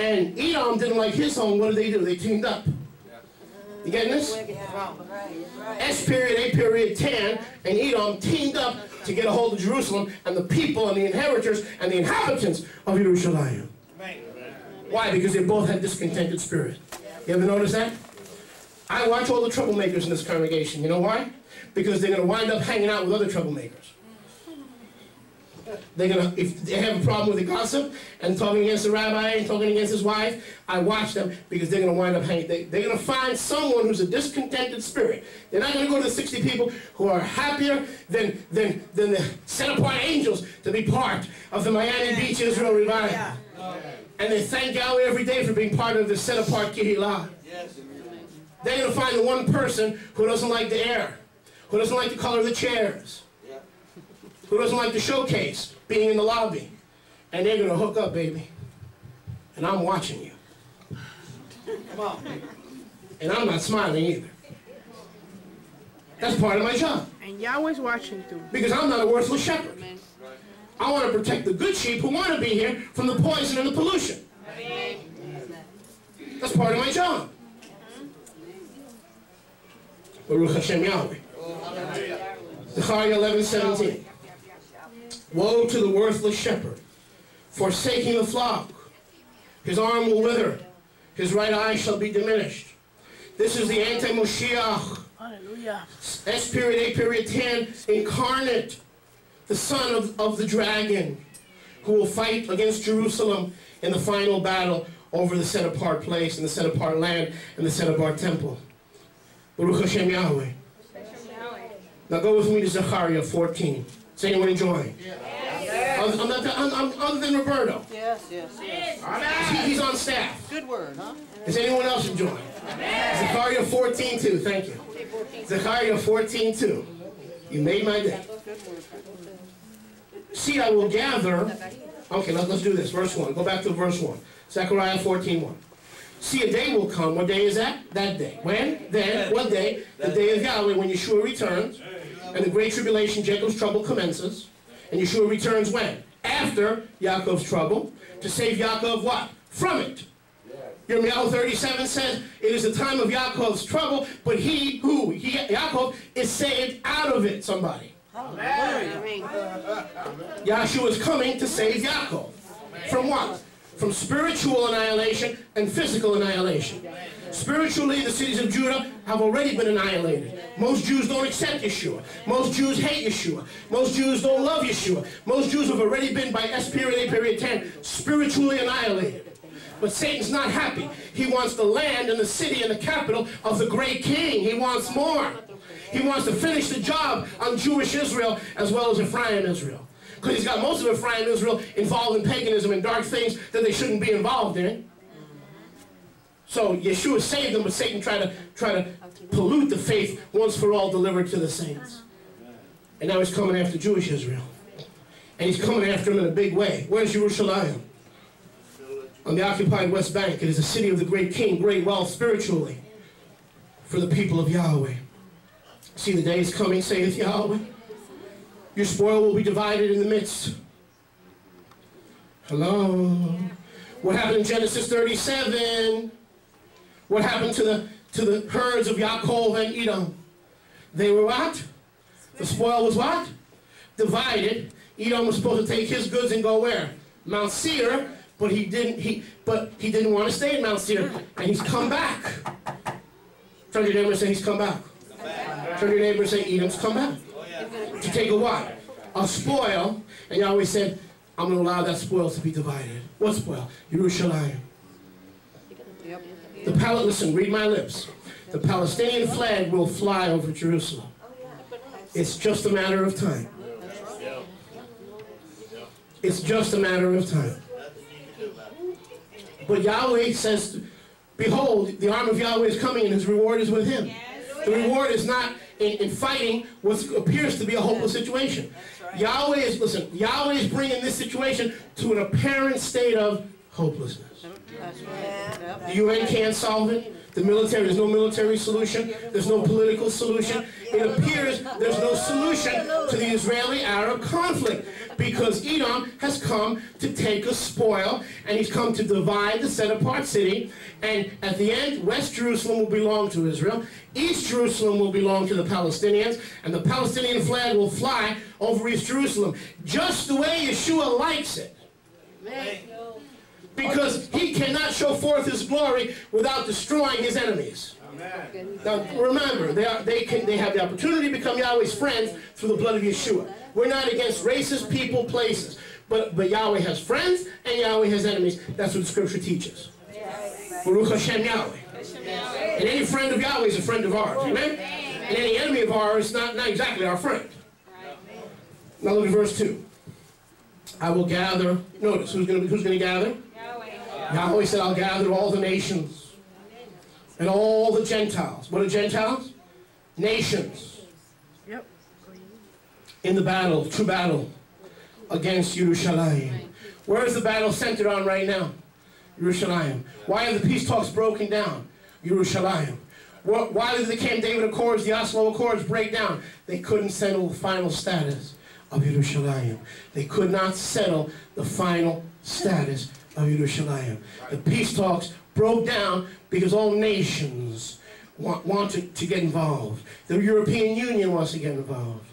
And Edom didn't like his home. What did? They teamed up. You getting this? S period, A period, 10, and Edom teamed up to get a hold of Jerusalem and the people and the inheritors and the inhabitants of Jerusalem. Why? Because they both had discontented spirit. You ever notice that? I watch all the troublemakers in this congregation. You know why? Because they're going to wind up hanging out with other troublemakers. They're gonna, if they have a problem with the gossip and talking against the rabbi and talking against his wife, I watch them because they're going to wind up hanging. They're going to find someone who's a discontented spirit. They're not going to go to the 60 people who are happier than the set-apart angels to be part of the Miami Beach Israel Revival. Yeah. And they thank Yahweh every day for being part of the set-apart Kehillah. Yes. They're going to find the one person who doesn't like the air, who doesn't like the color of the chairs, who doesn't like the showcase, being in the lobby. And they're going to hook up, baby. And I'm watching you. Come on. And I'm not smiling either. That's part of my job. And Yahweh's watching too. Because I'm not a worthless shepherd. I want to protect the good sheep who want to be here from the poison and the pollution. That's part of my job. Baruch Hashem Yahweh. Zechariah 11:17. Woe to the worthless shepherd, forsaking the flock. His arm will wither, his right eye shall be diminished. This is the anti-Moshiach. Hallelujah. S period, A period, 10, incarnate, the son of the dragon, who will fight against Jerusalem in the final battle over the set-apart place and the set-apart land and the set-apart temple. Baruch Hashem Yahweh. Now go with me to Zechariah 14. Is anyone enjoying? Yes. Other than Roberto. Yes, yes, yes. He's on staff. Good word, huh? Is anyone else enjoying? Zechariah 14:2. Thank you. Zechariah 14:2. You made my day. See, I will gather. Okay, let's do this. Verse 1. Go back to verse 1. Zechariah 14:1. See, a day will come. What day is that? That day. When? Then. What day? The day of Yahweh, when Yeshua returns. And the great tribulation, Jacob's trouble, commences. And Yeshua returns when? After Yaakov's trouble. To save Yaakov what? From it. Yirmiyahu 37 says, it is the time of Yaakov's trouble, but Yaakov, is saved out of it. Somebody. Yahshua is coming to save Yaakov. From what? From spiritual annihilation and physical annihilation. Spiritually, the cities of Judah have already been annihilated. Most Jews don't accept Yeshua. Most Jews hate Yeshua. Most Jews don't love Yeshua. Most Jews have already been, by S period, A period, 10, spiritually annihilated. But Satan's not happy. He wants the land and the city and the capital of the great king. He wants more. He wants to finish the job on Jewish Israel as well as Ephraim Israel. Because he's got most of Ephraim Israel involved in paganism and dark things that they shouldn't be involved in. So Yeshua saved them, but Satan tried to pollute the faith once for all delivered to the saints. And now he's coming after Jewish Israel. And he's coming after them in a big way. Where's Jerusalem? On the occupied West Bank. It is the city of the great king, great wealth spiritually for the people of Yahweh. See, the day is coming, saith Yahweh. Your spoil will be divided in the midst. Hello. What happened in Genesis 37? What happened to the herds of Yaakov and Edom? They were what? The spoil was what? Divided. Edom was supposed to take his goods and go where? Mount Seir, but he didn't want to stay in Mount Seir, and he's come back. Turn to your neighbor and say he's come back. Turn to your neighbor and say Edom's come back. To take a what? A spoil, and Yahweh said, I'm going to allow that spoil to be divided. What spoil? Jerusalem. The listen, read my lips. The Palestinian flag will fly over Jerusalem. It's just a matter of time. It's just a matter of time. But Yahweh says, behold, the arm of Yahweh is coming and his reward is with him. The reward is not in fighting what appears to be a hopeless situation. Yahweh is bringing this situation to an apparent state of hopelessness. The UN can't solve it. The military, there's no military solution. There's no political solution. It appears there's no solution to the Israeli-Arab conflict because Edom has come to take a spoil, and he's come to divide the set-apart city. And at the end, West Jerusalem will belong to Israel. East Jerusalem will belong to the Palestinians, and the Palestinian flag will fly over East Jerusalem, just the way Yeshua likes it. Because he cannot show forth his glory without destroying his enemies. Now remember, they have the opportunity to become Yahweh's friends through the blood of Yeshua. We're not against races, people, places. But Yahweh has friends and Yahweh has enemies. That's what the scripture teaches. Baruch Hashem Yahweh. And any friend of Yahweh is a friend of ours. Amen? And any enemy of ours is not exactly our friend. Now look at verse 2. I will gather. Notice, who's going to gather? Yahweh said, I'll gather all the nations and all the Gentiles. What are Gentiles? Nations. Yep. In the battle, true battle, against Yerushalayim. Where is the battle centered on right now? Yerushalayim. Why are the peace talks broken down? Yerushalayim. Why did the Camp David Accords, the Oslo Accords break down? They couldn't settle the final status of Yerushalayim. They could not settle the final status of Yerushalayim. The peace talks broke down because all nations wanted to get involved. The European Union wants to get involved.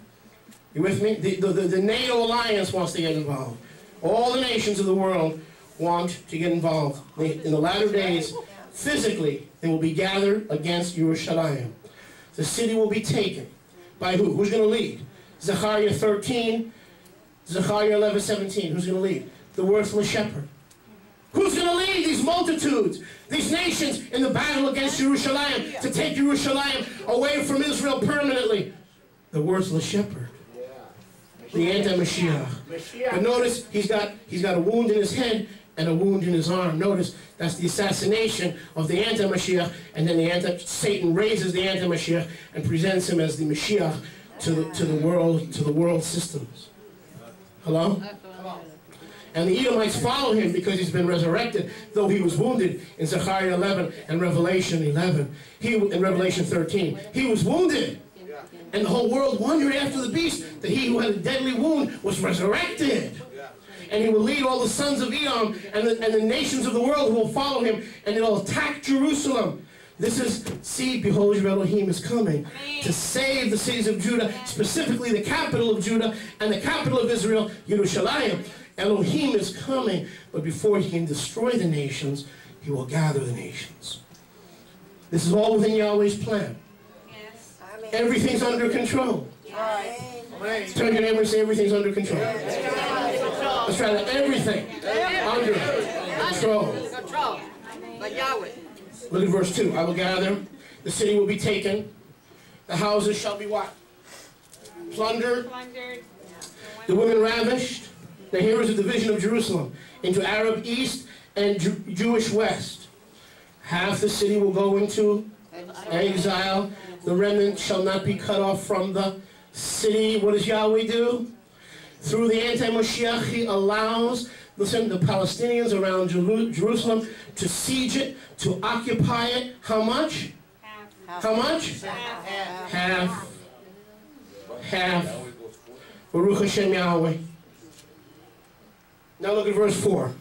You with me? The NATO alliance wants to get involved. All the nations of the world want to get involved. In the latter days, physically, they will be gathered against Yerushalayim. The city will be taken. By who? Who's going to lead? Zechariah 13, Zechariah 11:17. Who's going to lead? The worthless shepherd. Who's going to lead these multitudes, these nations in the battle against Yerushalayim, to take Yerushalayim away from Israel permanently? The worthless shepherd. The anti-Mashiach. But notice, he's got a wound in his head and a wound in his arm. Notice, that's the assassination of the anti-Mashiach, and then Satan raises the anti-Mashiach and presents him as the Mashiach to the world systems. Hello? And the Edomites follow him because he's been resurrected, though he was wounded in Zechariah 11 and Revelation 11. In Revelation 13. He was wounded. And the whole world wondered after the beast that he who had a deadly wound was resurrected. And he will lead all the sons of Edom and the nations of the world who will follow him, and they'll attack Jerusalem. This is, see, behold, your Elohim is coming to save the cities of Judah, specifically the capital of Judah and the capital of Israel, Yerushalayim. Elohim is coming, but before he can destroy the nations, he will gather the nations. This is all within Yahweh's plan. Yes. Everything's under control. Amen. Turn to your neighbor and say everything's under control. Let's try that. Everything under control. Control. Like Yahweh. Look at verse 2. I will gather. The city will be taken. The houses shall be what? Plundered. The women ravished. Now here is a division of Jerusalem into Arab East and Jewish West. Half the city will go into exile. The remnant shall not be cut off from the city. What does Yahweh do? Through the anti-Mashiach, he allows, listen, the Palestinians around Jerusalem to siege it, to occupy it. How much? Half. How much? Half. Half. Baruch Hashem Yahweh. Now look at verse 4.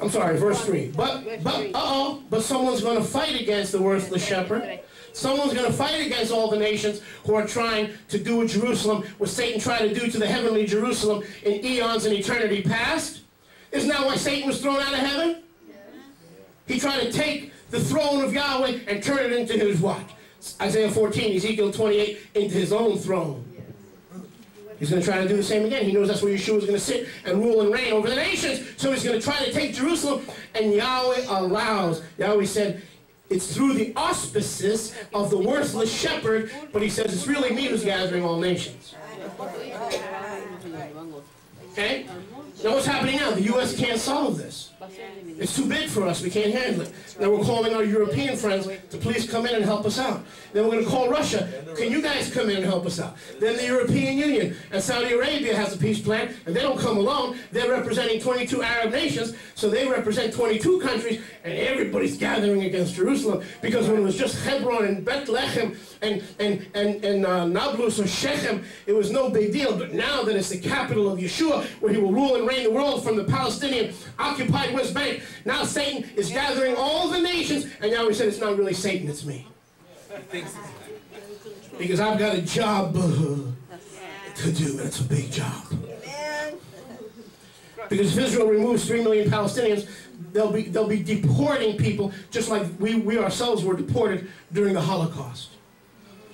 I'm sorry, verse 3. But someone's going to fight against the worthless shepherd. Someone's going to fight against all the nations who are trying to do with Jerusalem what Satan tried to do to the heavenly Jerusalem in eons and eternity past. Isn't that why Satan was thrown out of heaven? He tried to take the throne of Yahweh and turn it into his what? Isaiah 14, Ezekiel 28, into his own throne. He's going to try to do the same again. He knows that's where Yeshua is going to sit and rule and reign over the nations. So he's going to try to take Jerusalem, and Yahweh allows. Yahweh said, it's through the auspices of the worthless shepherd, but he says it's really me who's gathering all nations. Okay? Now what's happening now? The U.S. can't solve this. It's too big for us. We can't handle it. Now we're calling our European friends to please come in and help us out. Then we're going to call Russia. Can you guys come in and help us out? Then the European Union and Saudi Arabia has a peace plan, and they don't come alone. They're representing 22 Arab nations, so they represent 22 countries, and everybody's gathering against Jerusalem, because when it was just Hebron and Bethlehem and Nablus or Shechem, it was no big deal. But now that it's the capital of Yeshua, where he will rule and reign the world from the Palestinian occupied West Bank, now Satan is gathering all the nations, and now he said, it's not really Satan, it's me. Because I've got a job to do, and it's a big job. Because if Israel removes 3 million Palestinians, they'll be deporting people, just like we ourselves were deported during the Holocaust.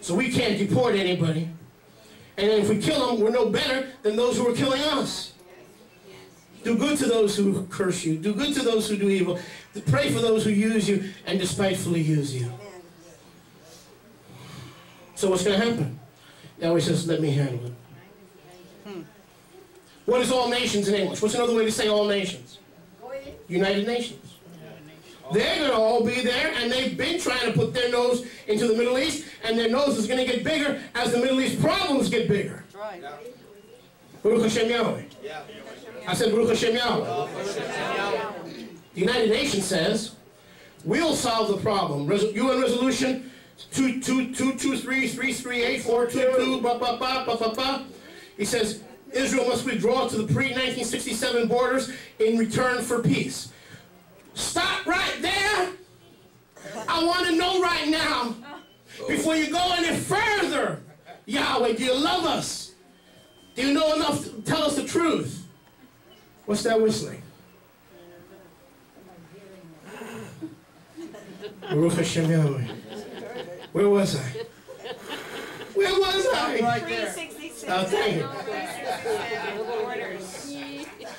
So we can't deport anybody. And then if we kill them, we're no better than those who are killing us. Do good to those who curse you. Do good to those who do evil. Pray for those who use you and despitefully use you. So what's going to happen? Yahweh says, let me handle it. What is all nations in English? What's another way to say all nations? United Nations. They're going to all be there, and they've been trying to put their nose into the Middle East, and their nose is going to get bigger as the Middle East problems get bigger. Right. Baruch Hashem Yahweh. I said Baruch Hashem Yahweh. The United Nations says, we'll solve the problem. UN Resolution 223-338-422, he says, Israel must withdraw to the pre-1967 borders in return for peace. Stop right there. I want to know right now, before you go any further, Yahweh, do you love us? Do you know enough to tell us the truth? What's that whistling? Baruch Hashem Yahweh. Where was I? Where was I? Right there. 366. Thank you.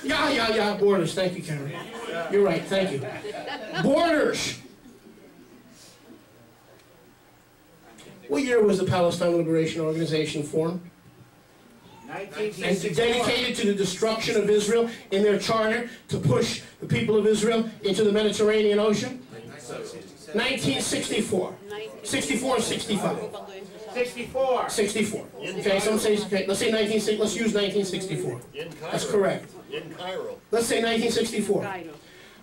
Yeah, borders. Thank you, Karen. You're right, thank you. Borders. What year was the Palestine Liberation Organization formed? And dedicated to the destruction of Israel in their charter to push the people of Israel into the Mediterranean Ocean? 1964. 64 and 65. 64. 64. Okay, some say, okay, let's say 1960. Let's use 1964. That's correct. In Cairo. Let's say 1964.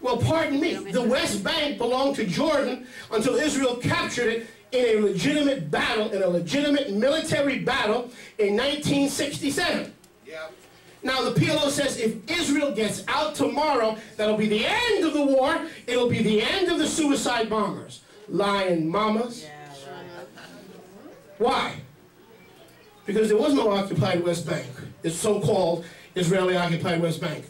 Well, pardon me. The West Bank belonged to Jordan until Israel captured it in a legitimate battle, in a legitimate military battle in 1967. Yeah. Now, the PLO says if Israel gets out tomorrow, that'll be the end of the war. It'll be the end of the suicide bombers. Lying mamas. Yeah. Why? Because there was no occupied West Bank. It's so-called Israeli occupied West Bank.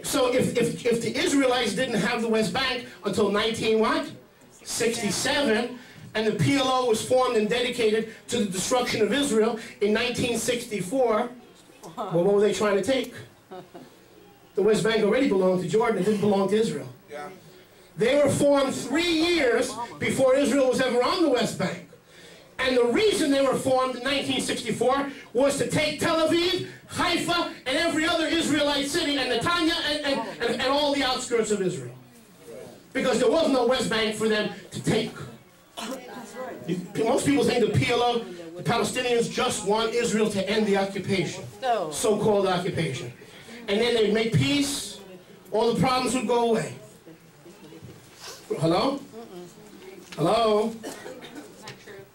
So if the Israelites didn't have the West Bank until 1967, and the PLO was formed and dedicated to the destruction of Israel in 1964, well, what were they trying to take? The West Bank already belonged to Jordan. It didn't belong to Israel. Yeah. They were formed 3 years before Israel was ever on the West Bank. And the reason they were formed in 1964 was to take Tel Aviv, Haifa, and every other Israelite city, and Netanya, and all the outskirts of Israel. Because there was no West Bank for them to take. Most people think the PLO, the Palestinians, just want Israel to end the occupation. So-called occupation. And then they'd make peace, all the problems would go away. Hello? Hello?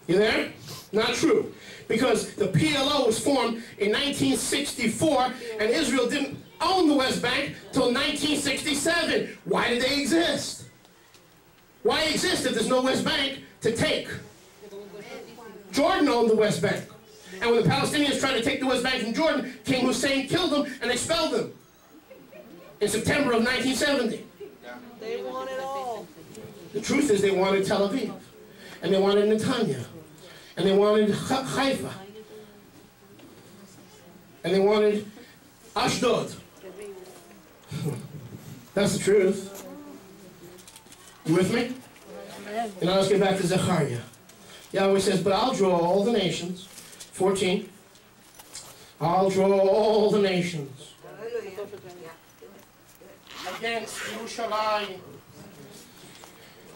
You there? Not true. Because the PLO was formed in 1964, and Israel didn't own the West Bank till 1967. Why did they exist? Why exist if there's no West Bank to take? Jordan owned the West Bank. And when the Palestinians tried to take the West Bank from Jordan, King Hussein killed them and expelled them in September of 1970. They want it all. The truth is they wanted Tel Aviv, and they wanted Netanya, and they wanted Haifa, and they wanted Ashdod. That's the truth. You with me? And now let's get back to Zechariah. Yahweh says, but I'll draw all the nations. 14. I'll draw all the nations. against Jerusalem.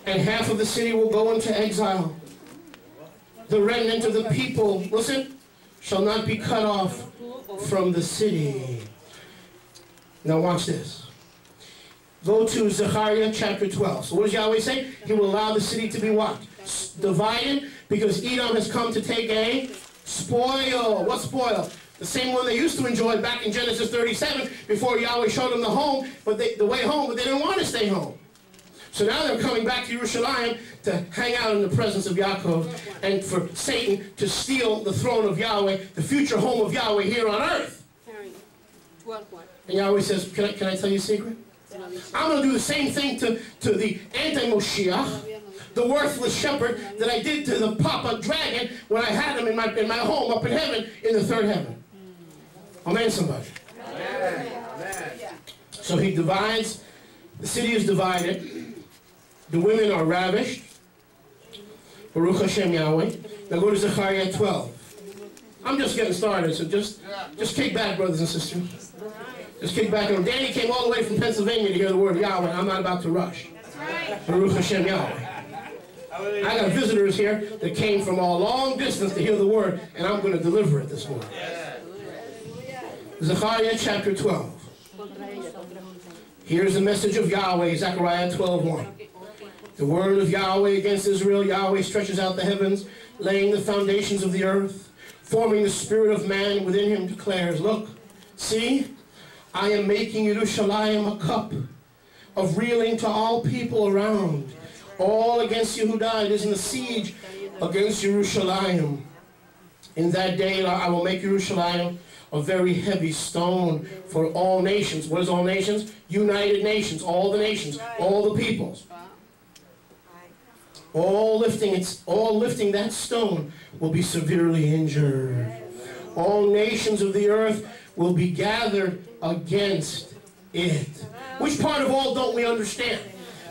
And half of the city will go into exile. The remnant of the people, listen, shall not be cut off from the city. Now watch this. Go to Zechariah chapter 12. So what does Yahweh say? He will allow the city to be what? Divided, because Edom has come to take a spoil. What spoil? The same one they used to enjoy back in Genesis 37 before Yahweh showed them the home, the way home, but they didn't want to stay home. So now they're coming back to Jerusalem to hang out in the presence of Yaakov and for Satan to steal the throne of Yahweh, the future home of Yahweh here on earth. And Yahweh says, can I tell you a secret? I'm going to do the same thing to the anti-Moshiach, the worthless shepherd, that I did to the Papa dragon when I had him in my home up in heaven, in the third heaven. Amen, somebody. Amen. So he divides. The city is divided. The women are ravished. Baruch Hashem Yahweh. Now go to Zechariah 12. I'm just getting started, so just kick back, brothers and sisters. Just kick back. And Danny came all the way from Pennsylvania to hear the word of Yahweh. I'm not about to rush. Baruch Hashem Yahweh. I got visitors here that came from a long distance to hear the word, and I'm going to deliver it this morning. Zechariah chapter 12. Here's the message of Yahweh, Zechariah 12:1. The word of Yahweh against Israel. Yahweh stretches out the heavens, laying the foundations of the earth, forming the spirit of man within him, declares, look, see, I am making Yerushalayim a cup of reeling to all people around. All against Yehudah, it is in the siege against Jerusalem. In that day I will make Jerusalem a very heavy stone for all nations. What is all nations? United nations, all the nations, all the peoples. All lifting that stone will be severely injured. All nations of the earth will be gathered against it. Which part of all don't we understand?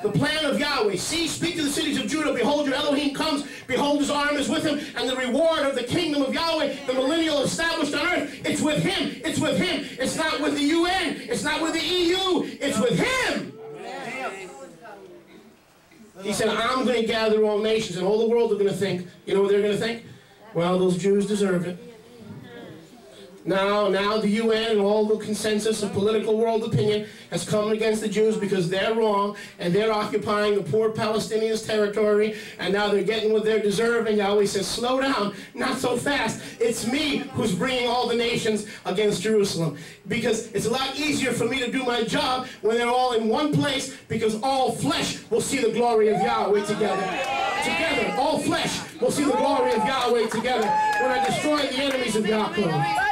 The plan of Yahweh. See, speak to the cities of Judah. Behold, your Elohim comes. Behold, his arm is with him. And the reward of the kingdom of Yahweh, the millennial established on earth, it's with him. It's with him. It's not with the UN. It's not with the EU. It's with him. He said, I'm going to gather all nations. And all the world are going to think, you know what they're going to think? Well, those Jews deserve it. Now the UN and all the consensus of political world opinion has come against the Jews because they're wrong and they're occupying the poor Palestinians' territory, and now they're getting what they deserve. And Yahweh says, slow down, not so fast. It's me who's bringing all the nations against Jerusalem, because it's a lot easier for me to do my job when they're all in one place, because all flesh will see the glory of Yahweh together. Together, all flesh will see the glory of Yahweh together when I destroy the enemies of Yaakov.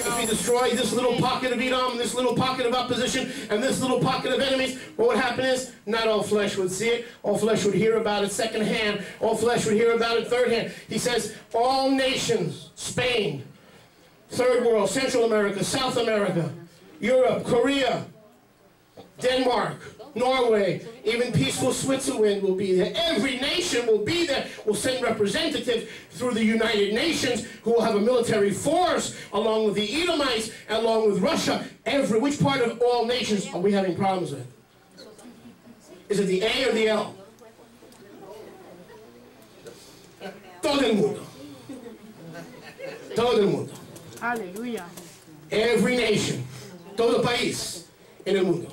If he destroyed this little pocket of Edom, this little pocket of opposition, and this little pocket of enemies, what would happen is, not all flesh would see it. All flesh would hear about it secondhand. All flesh would hear about it thirdhand. He says, all nations, Spain, Third World, Central America, South America, Europe, Korea, Denmark, Norway, even peaceful Switzerland will be there. Every nation will be there. We'll send representatives through the United Nations who will have a military force along with the Edomites, along with Russia. Which part of all nations are we having problems with? Is it the A or the L? Todo el mundo. Todo el mundo. Hallelujah. Every nation. Todo país en el mundo.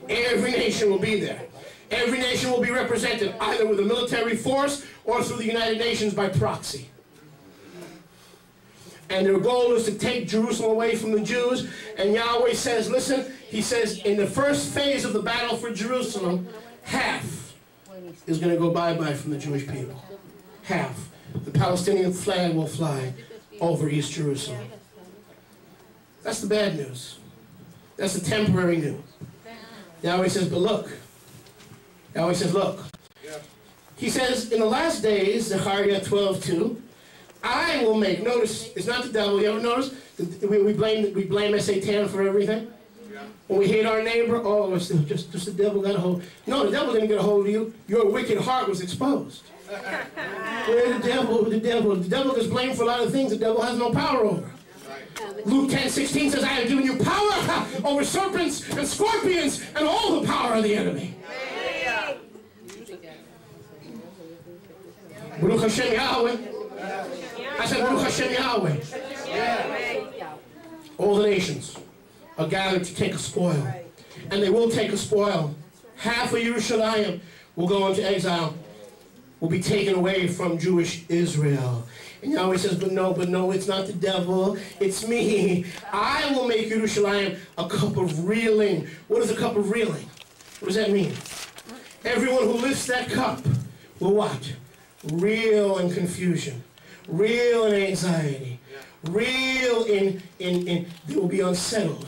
Every nation will be there. Every nation will be represented either with a military force or through the United Nations by proxy. And their goal is to take Jerusalem away from the Jews. And Yahweh says, listen, he says, in the first phase of the battle for Jerusalem, half is going to go bye-bye from the Jewish people. Half. The Palestinian flag will fly over East Jerusalem. That's the bad news. That's the temporary news. Yahweh says, but look. Yahweh says, look. He says, in the last days, Zechariah 12:2, I will make, notice, it's not the devil. You ever notice? We blame Satan for everything. When we hate our neighbor, oh, it's just the devil got a hold. No, the devil didn't get a hold of you. Your wicked heart was exposed. Where the devil? The devil gets blamed for a lot of things the devil has no power over. Luke 10:16 says, I have given you power over serpents and scorpions and all the power of the enemy. Baruch Hashem Yahweh. I said, Baruch Hashem Yahweh. All the nations are gathered to take a spoil. And they will take a spoil. Half of Yerushalayim will go into exile, will be taken away from Jewish Israel. And Yahweh says, but no, it's not the devil, it's me. I will make Yerushalayim a cup of reeling. What is a cup of reeling? What does that mean? Everyone who lifts that cup will what? Reel in confusion, reel in anxiety, reel in they will be unsettled.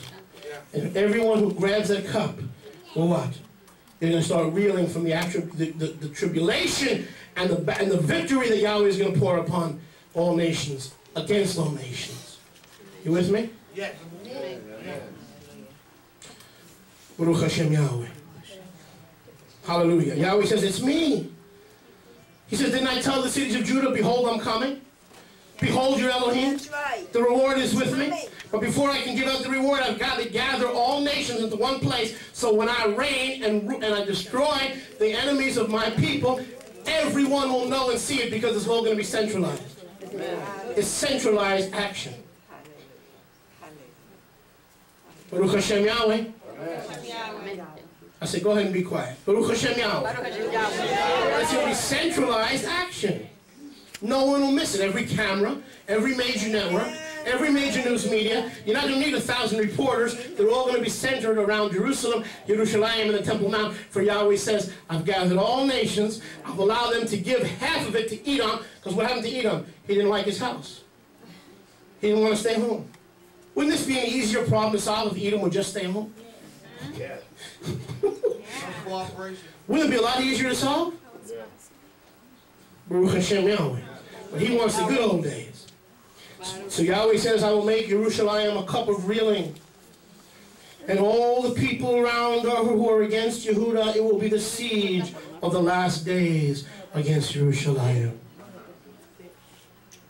And everyone who grabs that cup will what? They're going to start reeling from the tribulation and the victory that Yahweh is going to pour upon all nations, against all nations. You with me? Yes. Baruch Hashem Yahweh. Hallelujah. Yahweh says, it's me. He says, didn't I tell the cities of Judah, behold, I'm coming? Behold your Elohim. That's right. The reward is with me. But before I can give out the reward, I've got to gather all nations into one place. So when I reign and I destroy the enemies of my people, everyone will know and see it because it's all going to be centralized. It's centralized action. Baruch Hashem Yahweh. I said, go ahead and be quiet. Baruch Hashem Yahweh. It's going to be centralized action. No one will miss it. Every camera, every major network, every major news media. You're not going to need 1,000 reporters. They're all going to be centered around Jerusalem, Yerushalayim, and the Temple Mount. For Yahweh says, I've gathered all nations. I've allowed them to give half of it to Edom. Because what happened to Edom? He didn't like his house. He didn't want to stay home. Wouldn't this be an easier problem to solve if Edom would just stay home? Yeah. Wouldn't it be a lot easier to solve? Baruch Hashem Yahweh. But he wants the good old days. So Yahweh says, I will make Yerushalayim a cup of reeling. And all the people around her who are against Yehuda, it will be the siege of the last days against Yerushalayim.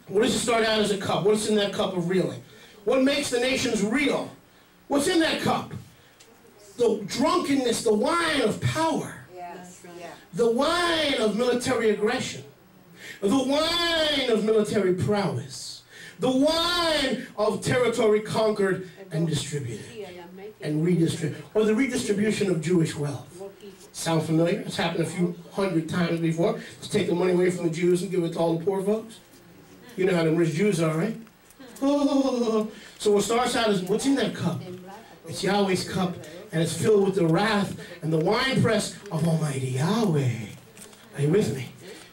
What does it start out as a cup? What's in that cup of reeling? What makes the nations reel? What's in that cup? The drunkenness, the wine of power. Yes. Yeah. The wine of military aggression. The wine of military prowess. The wine of territory conquered and distributed. And redistributed. Or the redistribution of Jewish wealth. Sound familiar? It's happened a few hundred times before. Let's take the money away from the Jews and give it to all the poor folks. You know how the rich Jews are, right? Oh. So what starts out is, what's in that cup? It's Yahweh's cup, and it's filled with the wrath and the winepress of Almighty Yahweh. Are you with me?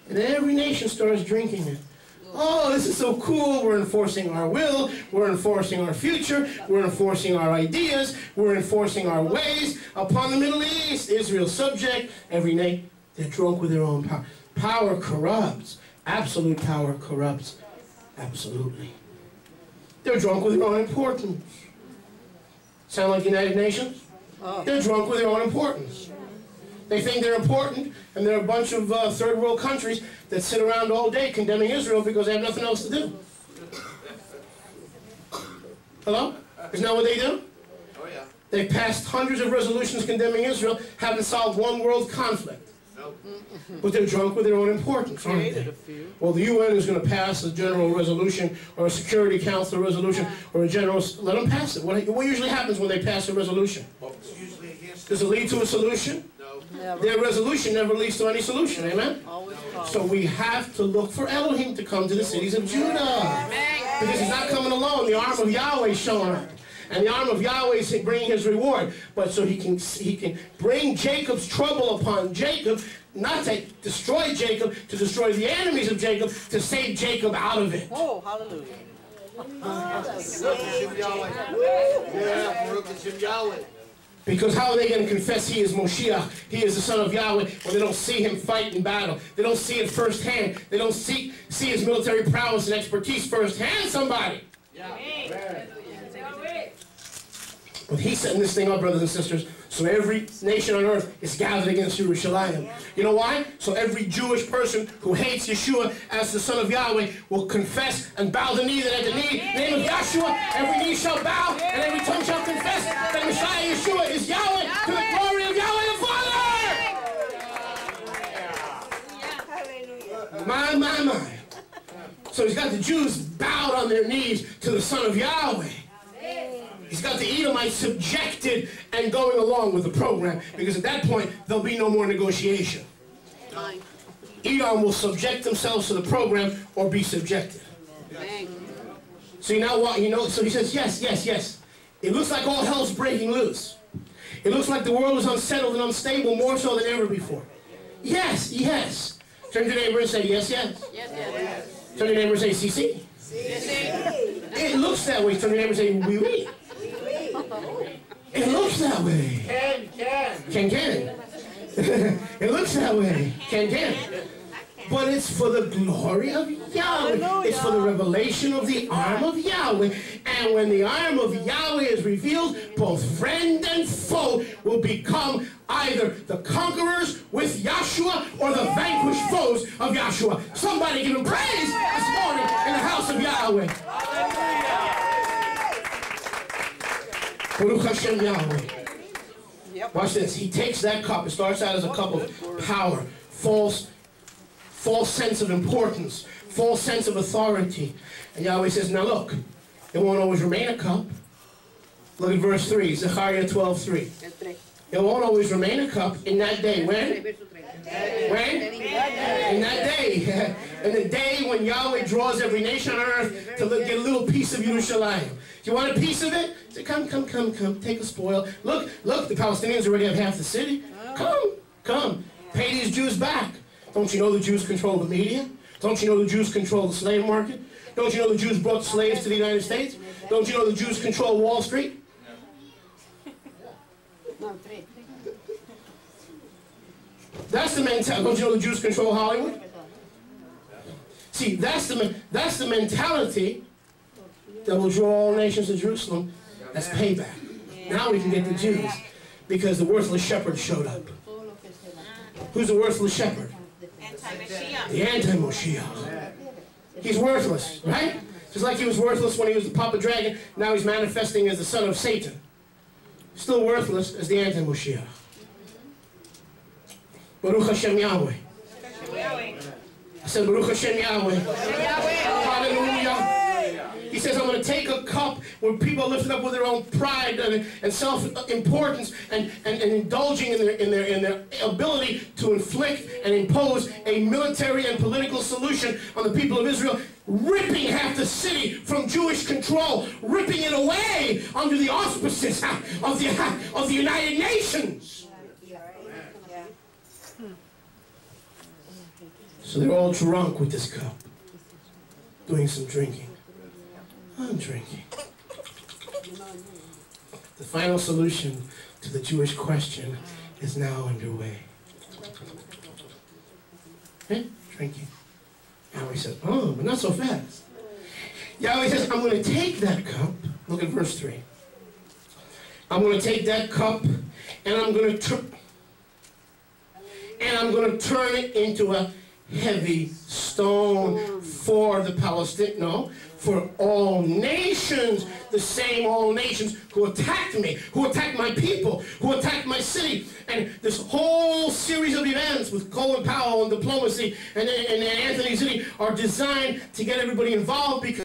And every nation starts drinking it. Oh, this is so cool. We're enforcing our will. We're enforcing our future. We're enforcing our ideas. We're enforcing our ways upon the Middle East. Israel subject. Every nation, they're drunk with their own power. Power corrupts. Absolute power corrupts. Absolutely. They're drunk with their own importance. Sound like the United Nations? They're drunk with their own importance. They think they're important, and there are a bunch of third world countries that sit around all day condemning Israel because they have nothing else to do. Hello? Isn't that what they do? Oh, yeah. They passed hundreds of resolutions condemning Israel, haven't solved one world conflict. Nope. But they're drunk with their own importance, aren't they? Well, the UN is going to pass a general resolution or a Security Council resolution or a general... Let them pass it. What usually happens when they pass a resolution? It's usually against... Does it lead to a solution? No. Their resolution never leads to any solution, amen? So we have to look for Elohim to come to the cities of Judah. Because he's not coming alone. The arm of Yahweh is showing up. And the arm of Yahweh is bringing his reward. But so he can bring Jacob's trouble upon Jacob, not to destroy Jacob, to destroy the enemies of Jacob, to save Jacob out of it. Oh, hallelujah. Because how are they going to confess he is Moshiach, he is the son of Yahweh, when they don't see him fight in battle? They don't see it firsthand. They don't see his military prowess and expertise firsthand, somebody. But he's setting this thing up, brothers and sisters, so every nation on earth is gathered against Jerusalem. You know why? So every Jewish person who hates Yeshua as the Son of Yahweh will confess and bow the knee, that at the name of Yeshua, every knee shall bow and every tongue shall confess that Messiah Yeshua is Yahweh, to the glory of Yahweh the Father! My. So he's got the Jews bowed on their knees to the Son of Yahweh. He's got the Edomites subjected and going along with the program, because at that point, there'll be no more negotiation. Edom will subject themselves to the program or be subjected. See, now what, so he says, yes. It looks like all hell's breaking loose. It looks like the world is unsettled and unstable more so than ever before. Yes. Turn to your neighbor and say, yes. Turn to your neighbor and say, si. It looks that way. Turn to your neighbor and say, oui. It looks that way. Can. It looks that way. Can. But it's for the glory of Yahweh. It's for the revelation of the arm of Yahweh. And when the arm of Yahweh is revealed, both friend and foe will become either the conquerors with Yahshua or the vanquished foes of Yahshua. Somebody give him praise this morning in the house of Yahweh. Baruch Hashem Yahweh. Watch this. He takes that cup. It starts out as a cup of power, false sense of importance, false sense of authority. And Yahweh says, now look, it won't always remain a cup. Look at verse 3, Zechariah 12:3. It won't always remain a cup in that day. When? In that day. In the day when Yahweh draws every nation on earth to get a little piece of Yerushalayim. Do you want a piece of it? Say, come, take a spoil. Look, the Palestinians already have half the city. Come, pay these Jews back. Don't you know the Jews control the media? Don't you know the Jews control the slave market? Don't you know the Jews brought slaves to the United States? Don't you know the Jews control Wall Street? That's the mentality. Don't you know the Jews control Hollywood? See, that's the mentality that will draw all nations to Jerusalem. That's payback. Now we can get the Jews because the worthless shepherd showed up. Who's the worthless shepherd? The anti-Moshiach. He's worthless, right? Just like he was worthless when he was the Papa Dragon, now he's manifesting as the son of Satan. Still worthless as the anti-Moshiach. Baruch Hashem Yahweh. I said Baruch Hashem Yahweh. Hallelujah. He says, I'm going to take a cup where people are lifted up with their own pride and self-importance and indulging in their ability to inflict and impose a military and political solution on the people of Israel, ripping half the city from Jewish control, ripping it away under the auspices of the United Nations. So they're all drunk with this cup, doing some drinking. I'm drinking. The final solution to the Jewish question is now underway. Drinking. Yahweh says, oh, but not so fast. Yahweh says, I'm going to take that cup. Look at verse 3. I'm going to take that cup and I'm going to turn it into a heavy stone for the Palestinians. No, for all nations, the same all nations who attacked me, who attacked my people, who attacked my city. And this whole series of events with Colin Powell and diplomacy and Anthony Zinni are designed to get everybody involved because